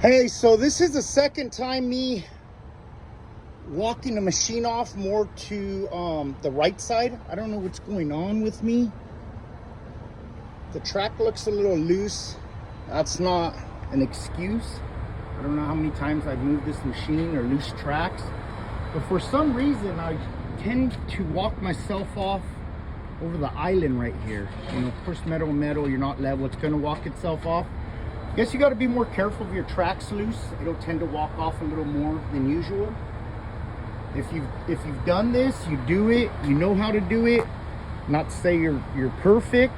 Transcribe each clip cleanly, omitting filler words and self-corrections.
Hey, so this is the second time me walking the machine off more to the right side. I don't know what's going on with me. The track looks a little loose. That's not an excuse. I don't know how many times I've moved this machine or loose tracks, but for some reason I tend to walk myself off over the island right here. You know, of course, metal, you're not level, it's gonna walk itself off. I guess you got to be more careful if your track's loose. It'll tend to walk off a little more than usual. If you've done this, you do it, you know how to do it. Not to say you're perfect,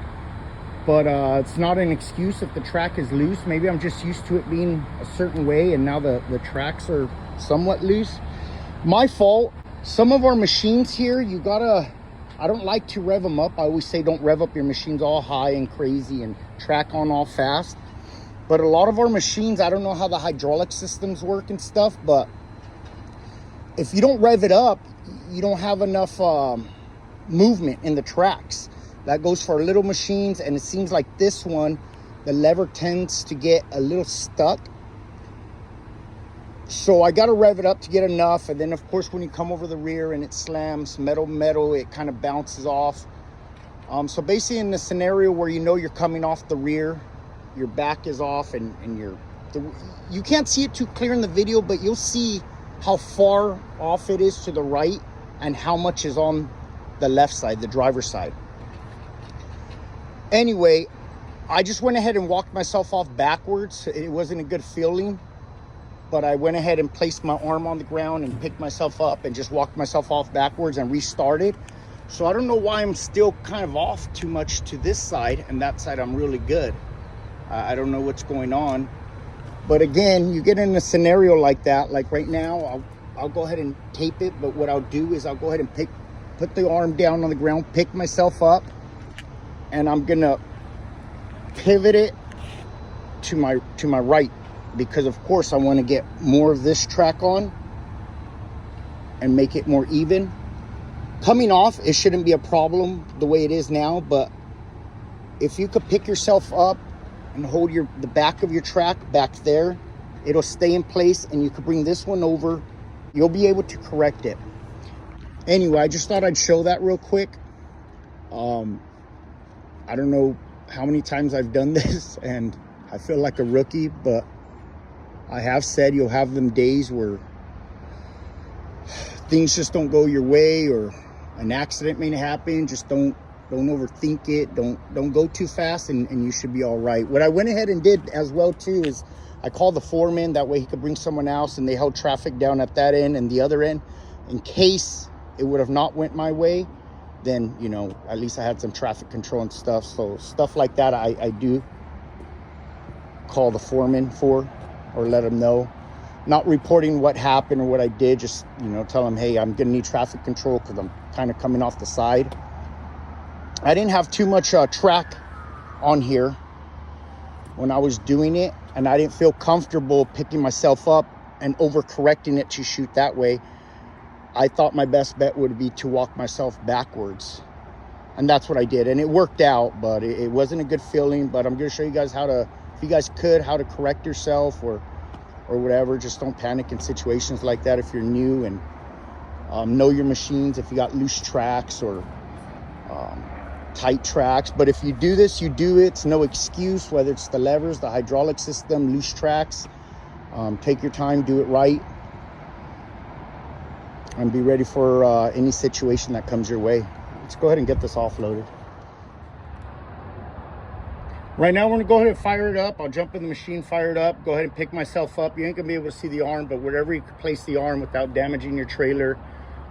but it's not an excuse if the track is loose. Maybe I'm just used to it being a certain way and now the tracks are somewhat loose. My fault. Some of our machines here, you gotta, I don't like to rev them up. I always say don't rev up your machines all high and crazy and track on all fast. But a lot of our machines, I don't know how the hydraulic systems work and stuff, but if you don't rev it up, you don't have enough movement in the tracks. That goes for little machines, and it seems like this one, the lever tends to get a little stuck. So I got to rev it up to get enough, and then of course when you come over the rear and it slams, metal, it kind of bounces off. So basically in the scenario where you know you're coming off the rear, your back is off and you can't see it too clear in the video, but you'll see how far off it is to the right and how much is on the left side, the driver's side. Anyway, I just went ahead and walked myself off backwards. It wasn't a good feeling, but I went ahead and placed my arm on the ground and picked myself up and just walked myself off backwards and restarted. So I don't know why I'm still kind of off too much to this side, and that side I'm really good. I don't know what's going on, but again, you get in a scenario like that, like right now, I'll go ahead and tape it, but what I'll do is I'll go ahead and put the arm down on the ground, pick myself up, and I'm gonna pivot it to my right, because of course I want to get more of this track on and make it more even. Coming off, it shouldn't be a problem the way it is now, but if you could pick yourself up and hold the back of your track back there, it'll stay in place, and you could bring this one over, you'll be able to correct it. Anyway, I just thought I'd show that real quick. I don't know how many times I've done this and I feel like a rookie, but I have said you'll have them days where things just don't go your way or an accident may happen. Just don't overthink it. Don't go too fast, and you should be all right. What I went ahead and did as well too is I called the foreman. That way he could bring someone else, and they held traffic down at that end and the other end in case it would have not went my way. Then, you know, at least I had some traffic control and stuff. So stuff like that I do call the foreman for, or let him know. Not reporting what happened or what I did, just, you know, tell him, hey, I'm gonna need traffic control because I'm kind of coming off the side. I didn't have too much track on here when I was doing it, and I didn't feel comfortable picking myself up and overcorrecting it to shoot that way. I thought my best bet would be to walk myself backwards, and that's what I did, and it worked out, but it wasn't a good feeling. But I'm going to show you guys how to, if you guys could, how to correct yourself or whatever. Just don't panic in situations like that if you're new, and know your machines if you got loose tracks or tight tracks. But if you do this, you do it. It's no excuse, whether it's the levers, the hydraulic system, loose tracks. Take your time, do it right, and be ready for any situation that comes your way. Let's go ahead and get this offloaded. Right now, we're gonna go ahead and fire it up. I'll jump in the machine, fire it up, go ahead and pick myself up. You ain't gonna be able to see the arm, but wherever you can place the arm without damaging your trailer.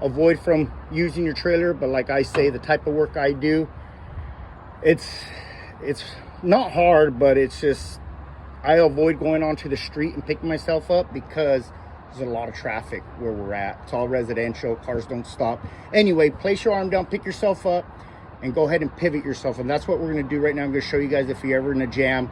Avoid from using your trailer, but like I say, the type of work I do, it's not hard, but it's just, I avoid going onto the street and picking myself up because there's a lot of traffic where we're at. It's all residential, cars don't stop. Anyway, place your arm down, pick yourself up, and go ahead and pivot yourself. And that's what we're gonna do right now. I'm gonna show you guys if you're ever in a jam.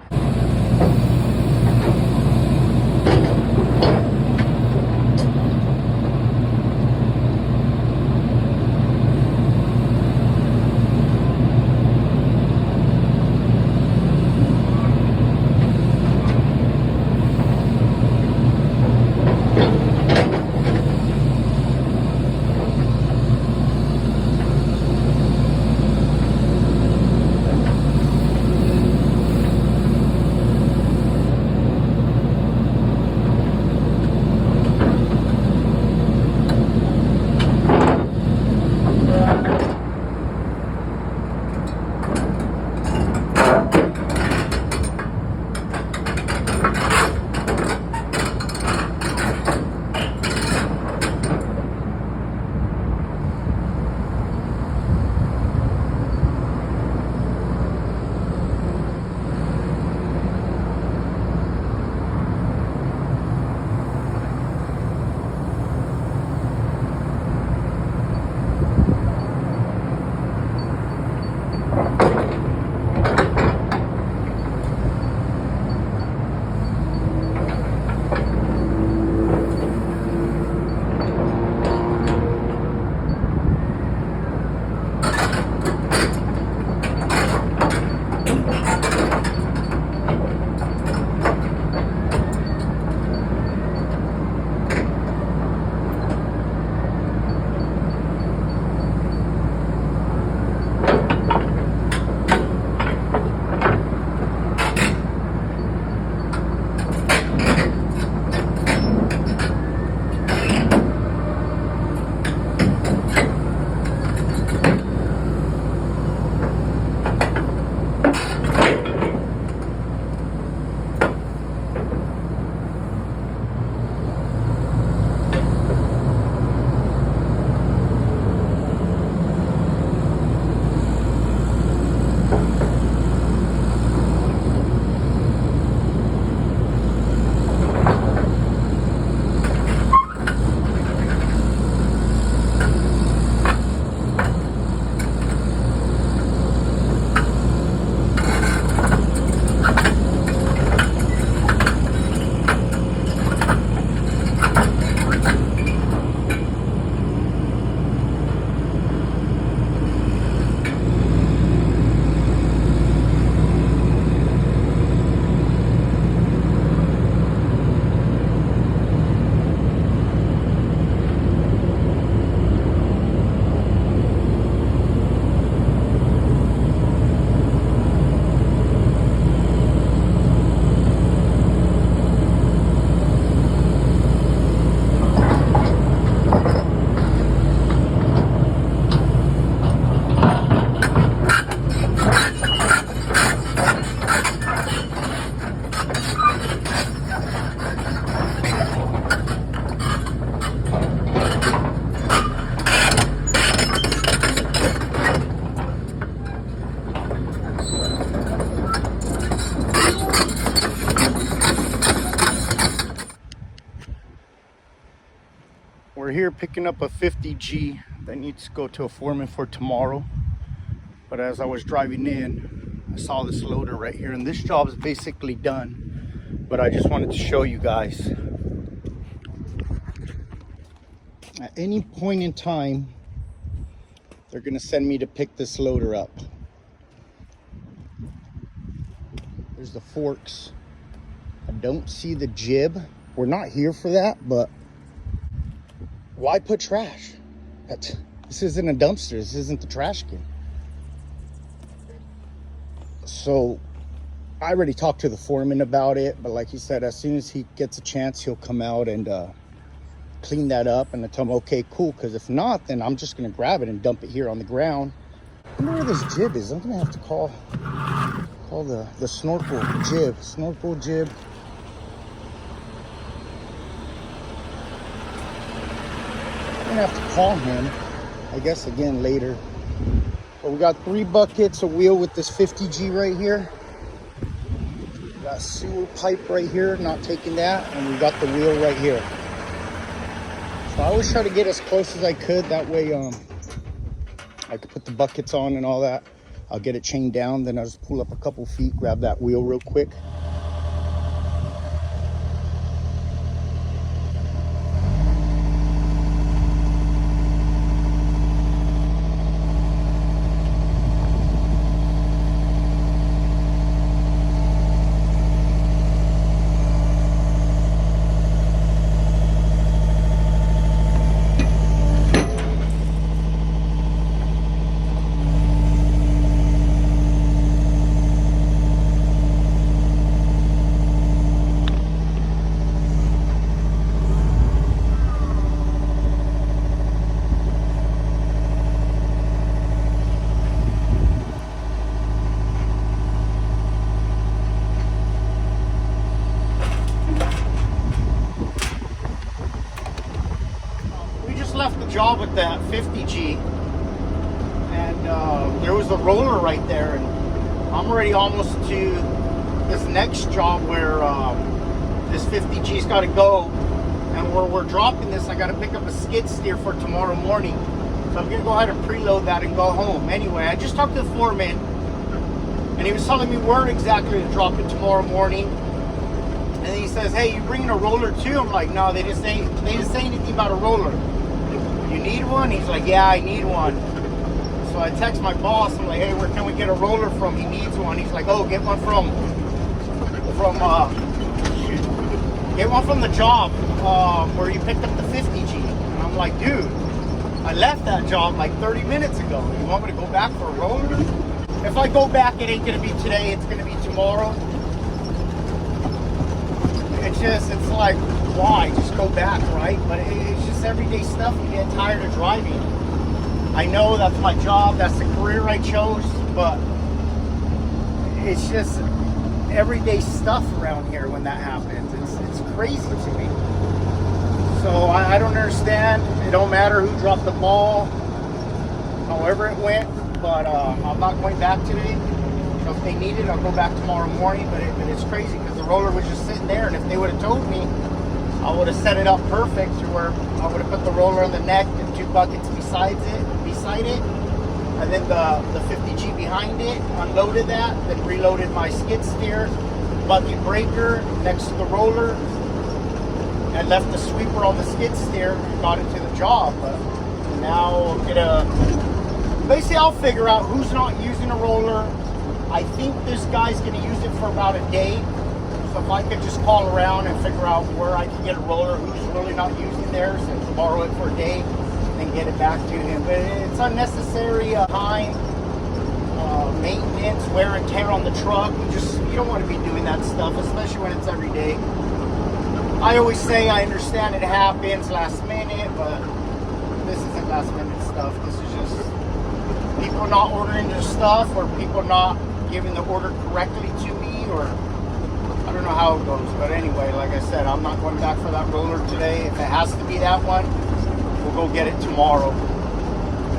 We're here picking up a 50G that needs to go to a foreman for tomorrow. But as I was driving in, I saw this loader right here, and this job is basically done. But I just wanted to show you guys. At any point in time, they're gonna send me to pick this loader up. There's the forks. I don't see the jib. We're not here for that, but why put trash? This isn't a dumpster. This isn't the trash can. So I already talked to the foreman about it, but like he said, as soon as he gets a chance, he'll come out and clean that up. And I tell him, okay, cool, because if not, then I'm just gonna grab it and dump it here on the ground. I wonder where this jib is. I'm gonna have to call the snorkel jib. I'm gonna have to call him, I guess, again later. But we got 3 buckets, a wheel with this 50G right here. We got sewer pipe right here, not taking that, and we got the wheel right here. So I always try to get as close as I could. That way, I could put the buckets on and all that. I'll get it chained down, then I'll just pull up a couple feet, grab that wheel real quick. Left the job with that 50G, and there was a roller right there, and I'm already almost to this next job where this 50G's got to go, and where we're dropping this, I got to pick up a skid steer for tomorrow morning. So I'm gonna go ahead and preload that and go home. Anyway, I just talked to the foreman, and he was telling me where exactly to drop it tomorrow morning. And then he says, "Hey, you bringing a roller too?" I'm like, "No, they didn't say anything about a roller. You need one?" He's like, "Yeah, I need one." So I text my boss. I'm like, "Hey, where can we get a roller from? He needs one." He's like, "Oh, get one from the job where you picked up the 50G." And I'm like, "Dude, I left that job like 30 minutes ago. You want me to go back for a roller?" If I go back, it ain't gonna be today. It's gonna be tomorrow. It's like, why? Just go back, right? But it's just everyday stuff. You get tired of driving. I know that's my job. That's the career I chose. But it's just everyday stuff around here when that happens. It's crazy to me. So I don't understand. It don't matter who dropped the ball, however it went. But I'm not going back today. So if they need it, I'll go back tomorrow morning. But it's crazy because the roller was just sitting there. And if they would have told me, I would have set it up perfect to where I would have put the roller on the neck and 2 buckets beside it. And then the 50G behind it, unloaded that, then reloaded my skid steer, bucket breaker next to the roller, and left the sweeper on the skid steer and got it to the job. But now basically I'll figure out who's not using a roller. I think this guy's gonna use it for about a day. So if I could just call around and figure out where I can get a roller, who's really not using theirs, and borrow it for a day and get it back to him. But it's unnecessary time, maintenance, wear and tear on the truck. You don't want to be doing that stuff, especially when it's every day. I always say I understand it happens last minute, but this isn't last minute stuff. This is just people not ordering their stuff, or people not giving the order correctly to me, or I don't know how it goes. But anyway, like I said, I'm not going back for that roller today. If it has to be that one, we'll go get it tomorrow.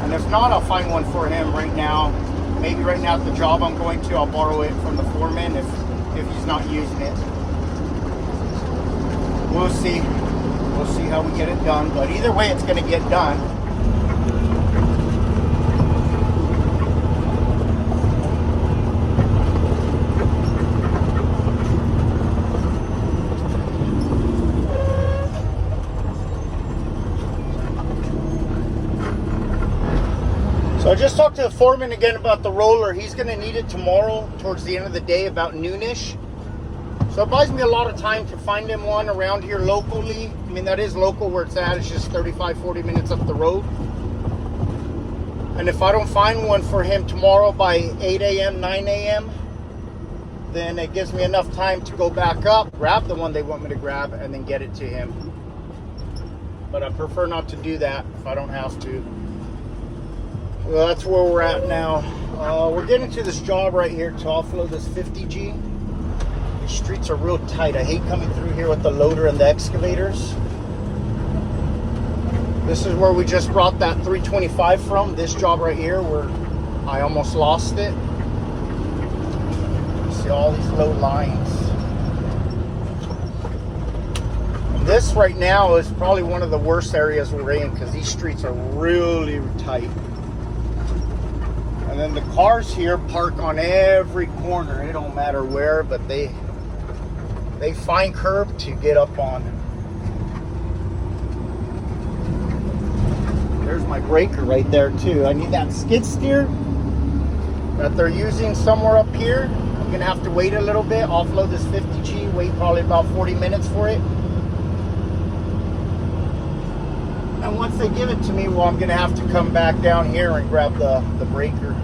And if not, I'll find one for him right now. Maybe right now at the job I'm going to, I'll borrow it from the foreman if he's not using it. We'll see. We'll see how we get it done. But either way, it's going to get done. So I just talked to the foreman again about the roller. He's going to need it tomorrow towards the end of the day, about noonish. So it buys me a lot of time to find him one around here locally. I mean, that is local where it's at. It's just 35-40 minutes up the road. And if I don't find one for him tomorrow by 8 a.m., 9 a.m., then it gives me enough time to go back up, grab the one they want me to grab, and then get it to him. But I prefer not to do that if I don't have to. Well, that's where we're at now. We're getting to this job right here to offload this 50G. These streets are real tight. I hate coming through here with the loader and the excavators. This is where we just brought that 325 from. This job right here where I almost lost it. You see all these low lines. And this right now is probably one of the worst areas we're in because these streets are really tight. And then the cars here park on every corner. It don't matter where, but they find curb to get up on. There's my breaker right there too. I need that skid steer that they're using somewhere up here. I'm gonna have to wait a little bit, offload this 50G, wait probably about 40 minutes for it. And once they give it to me, well, I'm gonna have to come back down here and grab the breaker.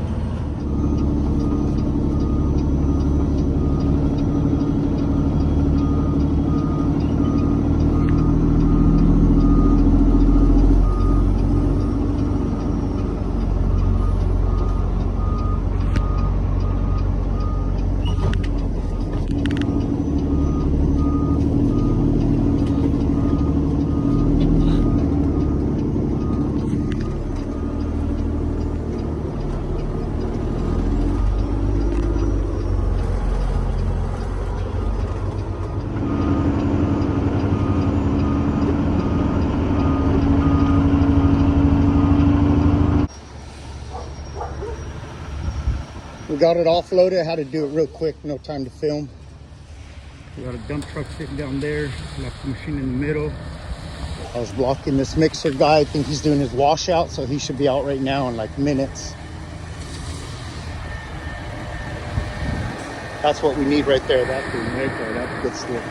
We got it offloaded. I had to do it real quick, no time to film. We got a dump truck sitting down there, left the machine in the middle. I was blocking this mixer guy. I think he's doing his washout, so he should be out right now in like minutes. That's what we need right there, that thing right there, that's good stuff.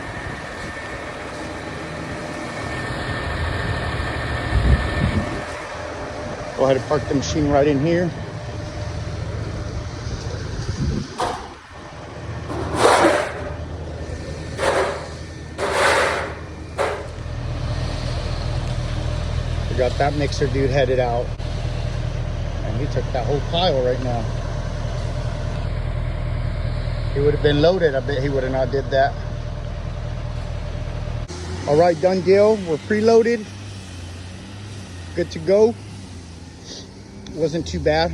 Go ahead and park the machine right in here. We got that mixer dude headed out. And he took that whole pile right now. He would have been loaded. I bet he would have not did that. All right, done deal. We're preloaded. Good to go. Wasn't too bad.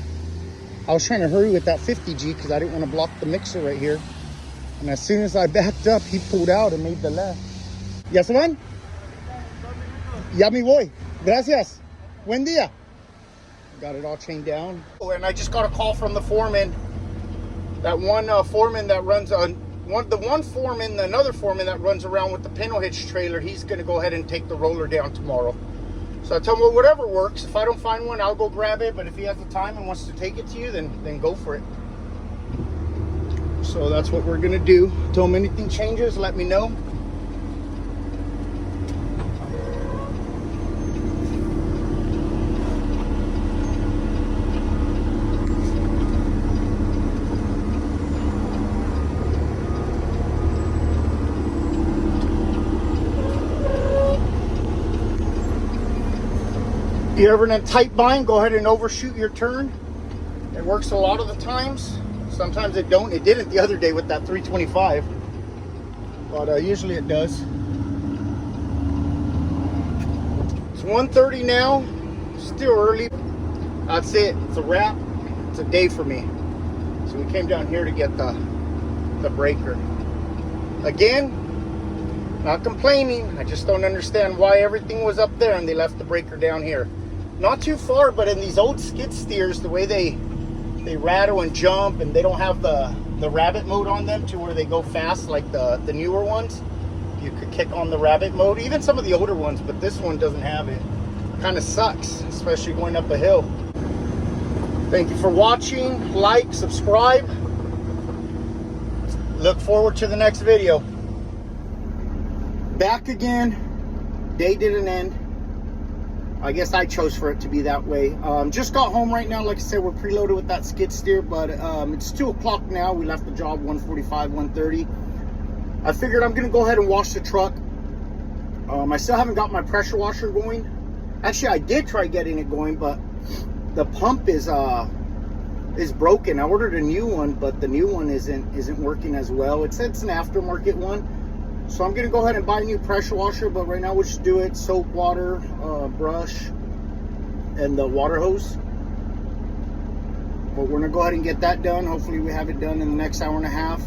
I was trying to hurry with that 50G because I didn't want to block the mixer right here. And as soon as I backed up, he pulled out and made the left. ¿Ya se van? Ya me voy. Gracias. Buen día. Got it all chained down. Oh, and I just got a call from the foreman. That one foreman that runs on another foreman that runs around with the pintle hitch trailer, he's going to go ahead and take the roller down tomorrow. So I tell him, well, whatever works. If I don't find one, I'll go grab it. But if he has the time and wants to take it to you, then go for it. So that's what we're going to do. Tell him anything changes, let me know. If you're ever in a tight bind, go ahead and overshoot your turn. It works a lot of the times. Sometimes it don't. It didn't the other day with that 325. But usually it does. It's 1:30 now. Still early. That's it. It's a wrap. It's a day for me. So we came down here to get the breaker. Again, not complaining. I just don't understand why everything was up there and they left the breaker down here. Not too far, but in these old skid steers, the way they rattle and jump, and they don't have the rabbit mode on them to where they go fast like the newer ones. You could kick on the rabbit mode, even some of the older ones, but this one doesn't have it. Kind of sucks, especially going up a hill. Thank you for watching. Like, subscribe. Look forward to the next video. Back again. Day didn't end. I guess I chose for it to be that way. Just got home right now. Like I said, we're preloaded with that skid steer, but it's 2 o'clock now. We left the job 1:45, 1:30. I figured I'm gonna go ahead and wash the truck. I still haven't got my pressure washer going. Actually, I did try getting it going, but the pump is broken. I ordered a new one, but the new one isn't working as well. It said it's an aftermarket one. So I'm gonna go ahead and buy a new pressure washer, but right now we'll just do it soap, water, brush, and the water hose. But we're gonna go ahead and get that done. Hopefully we have it done in the next hour and a half.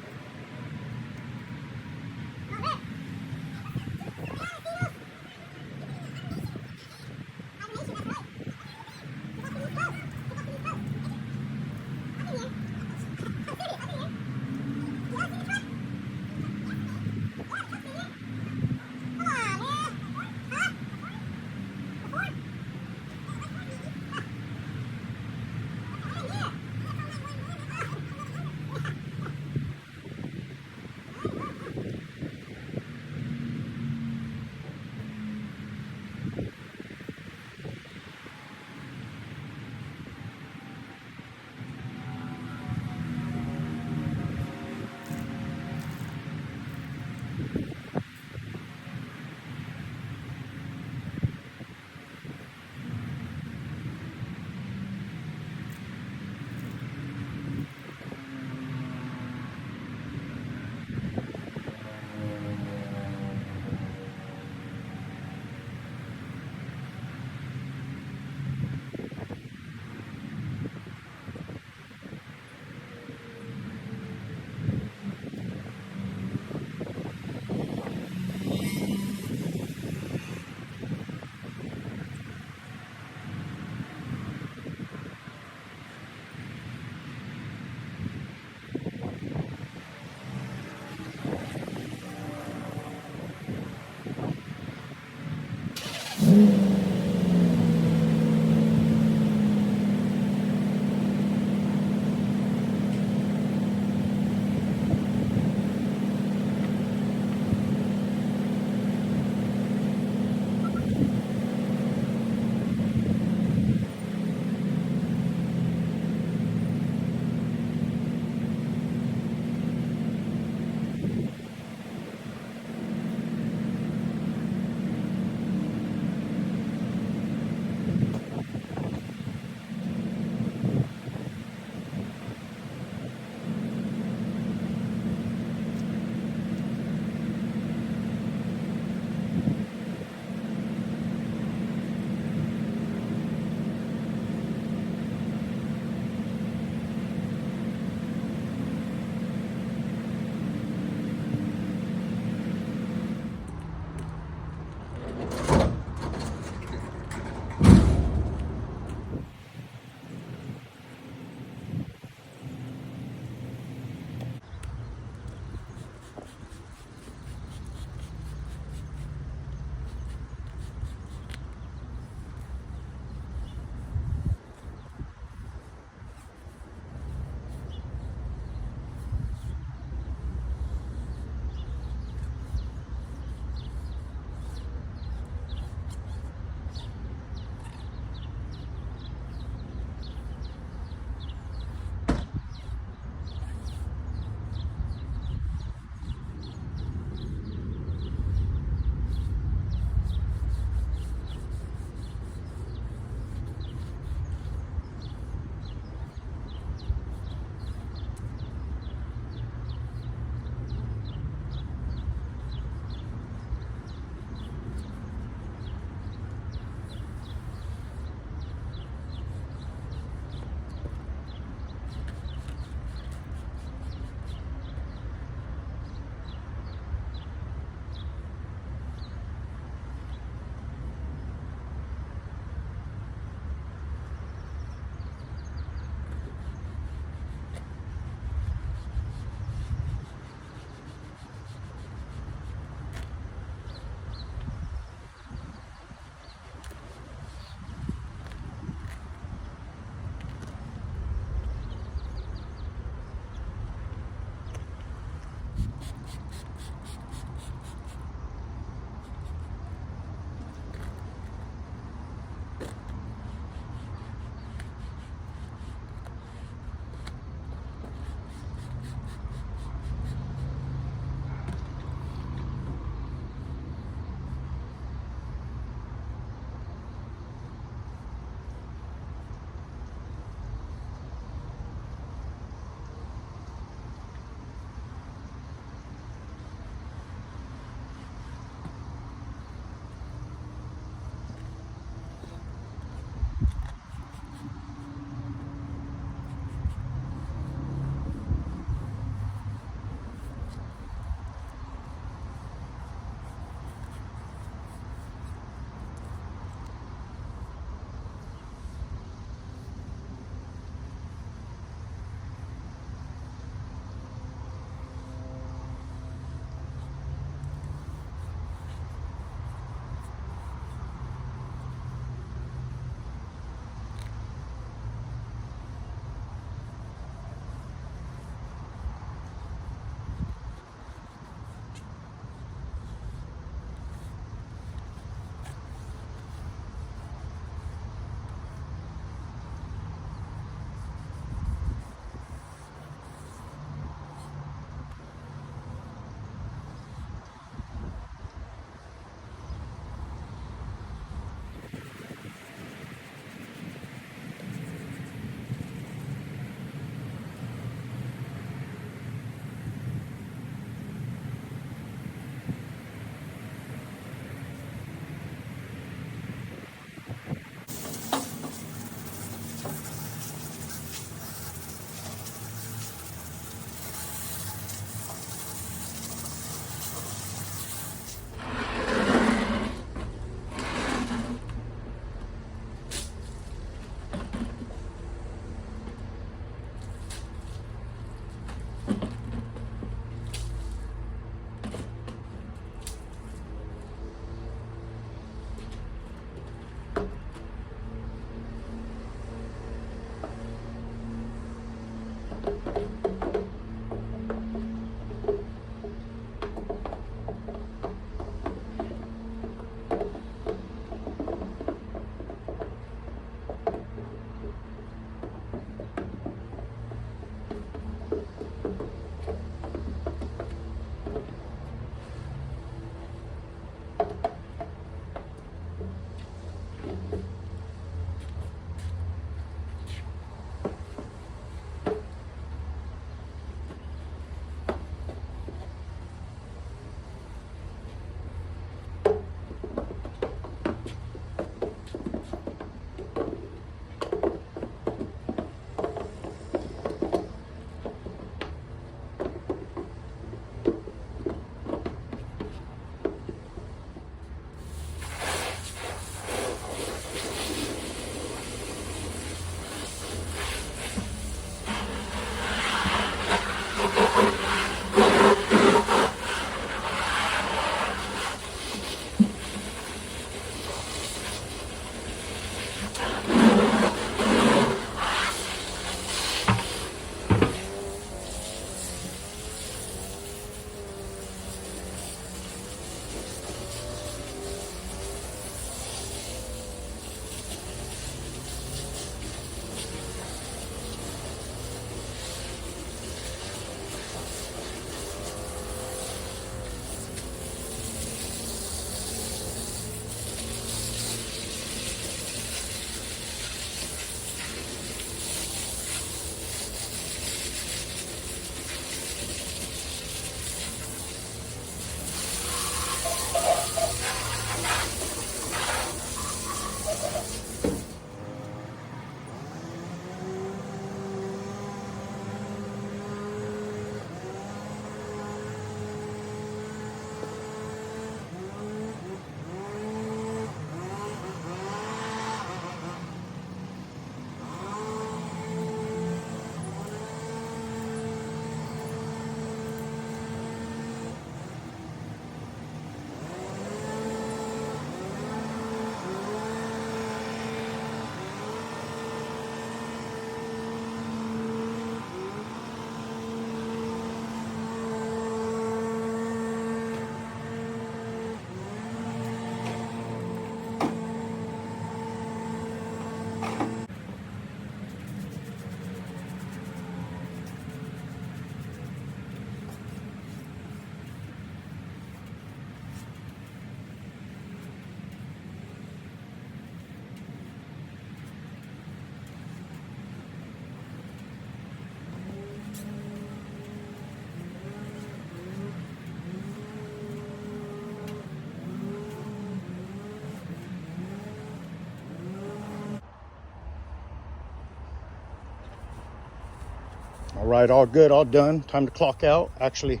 All right, all good, all done. Time to clock out. Actually,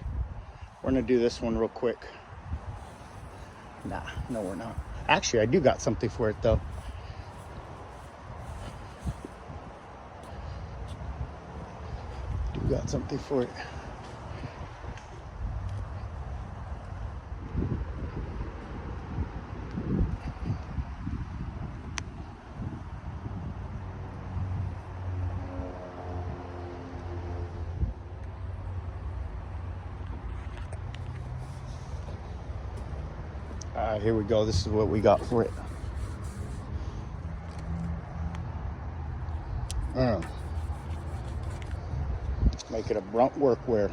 we're gonna do this one real quick. Nah, no, we're not. Actually, I do got something for it though. Got something for it. All right, here we go. This is what we got for it. Make it a brunt workwear.